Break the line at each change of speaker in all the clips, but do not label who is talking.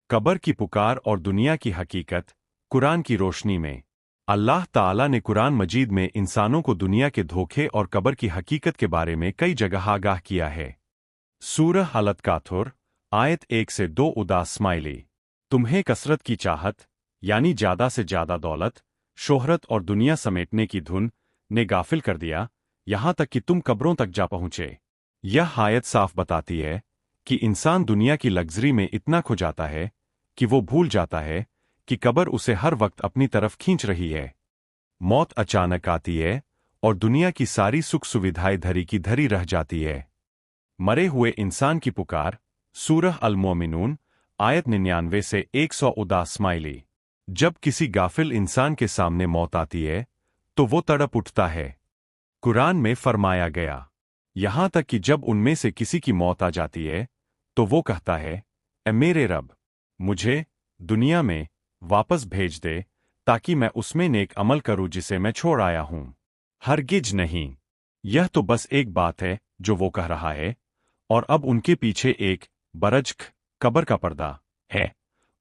Cover की पुकार और दुनिया की हकीकत। कुरान की रोशनी में अल्लाह ताला ने कुरान मजीद में इंसानों को दुनिया के धोखे और कबर की हकीकत के बारे में कई जगह आगाह किया है। सूरह अल-काथुर आयत 1 से 2 उदास स्माइली। तुम्हें कसरत की चाहत यानी ज्यादा से ज्यादा दौलत, शोहरत और दुनिया समेटने की धुन ने गाफिल कर दिया, यहां तक कि तुम कब्रों तक जा पहुंचे। यह आयत साफ बताती है कि इंसान दुनिया की लग्जरी में इतना खो जाता है कि वो भूल जाता है कि कब्र उसे हर वक्त अपनी तरफ खींच रही है। मौत अचानक आती है और दुनिया की सारी सुख सुविधाएं धरी की धरी रह जाती है। मरे हुए इंसान की पुकार। सूरह अल-मोमिनून आयत 99 से 100 उदास स्माइली। जब किसी गाफिल इंसान के सामने मौत आती है तो वो तड़प उठता है। कुरान में फरमाया गया, यहां तक कि जब उनमें से किसी की मौत आ जाती है तो वो कहता है, ए मेरे रब, मुझे दुनिया में वापस भेज दे ताकि मैं उसमें नेक अमल करूं जिसे मैं छोड़ आया हूं। हरगिज नहीं, यह तो बस एक बात है जो वो कह रहा है, और अब उनके पीछे एक बरजख कब्र का पर्दा है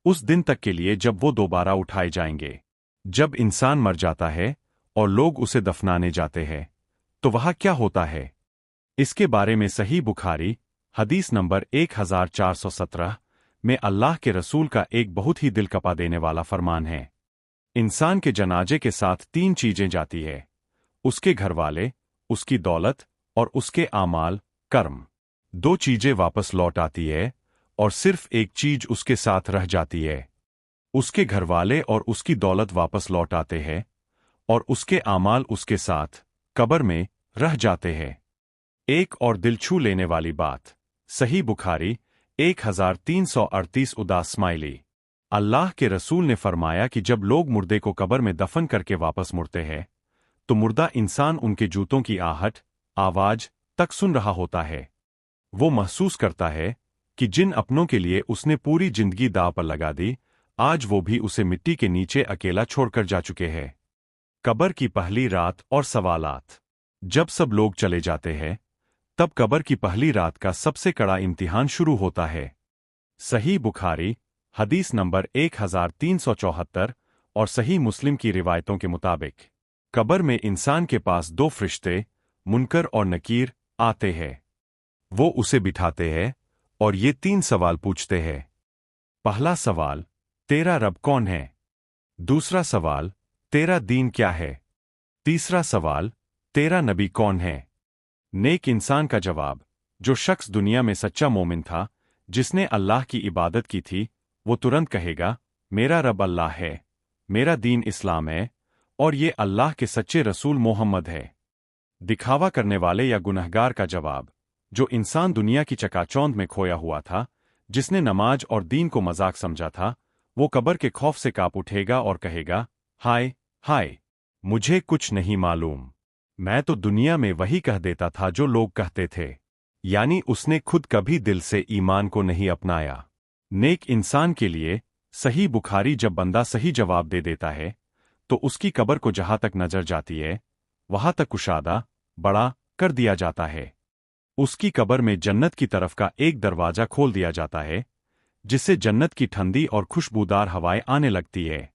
उस दिन तक के लिए जब वो दोबारा उठाए जाएंगे। जब इंसान मर जाता है और लोग उसे दफनाने जाते हैं तो वहां क्या होता है, इसके बारे में सही बुखारी हदीस नंबर 1417 में अल्लाह के रसूल का एक बहुत ही दिल कपा देने वाला फरमान है। इंसान के जनाजे के साथ 3 चीजें जाती है, उसके घरवाले, उसकी दौलत और उसके आमाल कर्म। 2 चीजें वापस लौट आती है और सिर्फ एक चीज उसके साथ रह जाती है। उसके घरवाले और उसकी दौलत वापस लौट आते हैं और उसके आमाल उसके साथ कब्र में रह जाते हैं। एक और दिल छू लेने वाली बात। सही बुखारी 1338 उदास स्माइली। अल्लाह के रसूल ने फरमाया कि जब लोग मुर्दे को कब्र में दफन करके वापस मुड़ते हैं तो मुर्दा इंसान उनके जूतों की आहट, आवाज तक सुन रहा होता है। वो महसूस करता है कि जिन अपनों के लिए उसने पूरी जिंदगी दांव पर लगा दी, आज वो भी उसे मिट्टी के नीचे अकेला छोड़कर जा चुके हैं। कब्र की पहली रात और सवालात। जब सब लोग चले जाते हैं तब कब्र की पहली रात का सबसे कड़ा इम्तिहान शुरू होता है। सही बुखारी हदीस नंबर 1374 और सही मुस्लिम की रिवायतों के मुताबिक कब्र में इंसान के पास 2 फरिश्ते मुनकर और नकीर आते हैं। वो उसे बिठाते हैं और ये 3 सवाल पूछते हैं। पहला सवाल, तेरा रब कौन है? दूसरा सवाल, तेरा दीन क्या है? तीसरा सवाल, तेरा नबी कौन है? नेक इंसान का जवाब, जो शख्स दुनिया में सच्चा मोमिन था, जिसने अल्लाह की इबादत की थी, वो तुरंत कहेगा, मेरा रब अल्लाह है, मेरा दीन इस्लाम है और ये अल्लाह के सच्चे रसूल मोहम्मद है। दिखावा करने वाले या गुनहगार का जवाब, जो इंसान दुनिया की चकाचौंध में खोया हुआ था, जिसने नमाज और दीन को मजाक समझा था, वो कब्र के खौफ से कांप उठेगा और कहेगा, हाय हाय, मुझे कुछ नहीं मालूम, मैं तो दुनिया में वही कह देता था जो लोग कहते थे। यानी उसने खुद कभी दिल से ईमान को नहीं अपनाया। नेक इंसान के लिए सही बुखारी, जब बंदा सही जवाब दे देता है तो उसकी कब्र को जहां तक नजर जाती है वहां तक कुशादा बड़ा कर दिया जाता है। उसकी कब्र में जन्नत की तरफ का एक दरवाजा खोल दिया जाता है, जिससे जन्नत की ठंडी और खुशबूदार हवाएं आने लगती है।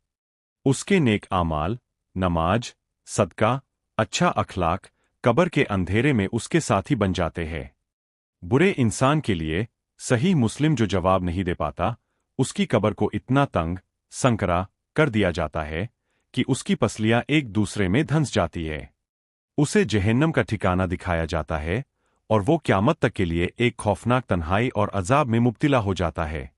उसके नेक आमाल, नमाज, सदका, अच्छा अखलाक कब्र के अंधेरे में उसके साथी बन जाते हैं। बुरे इंसान के लिए सही मुस्लिम, जो जवाब नहीं दे पाता, उसकी कब्र को इतना तंग संकरा कर दिया जाता है कि उसकी पसलियां एक दूसरे में धंस जाती है। उसे जहन्नम का ठिकाना दिखाया जाता है और वो क़यामत तक के लिए एक खौफनाक तन्हाई और अजाब में मुब्तिला हो जाता है।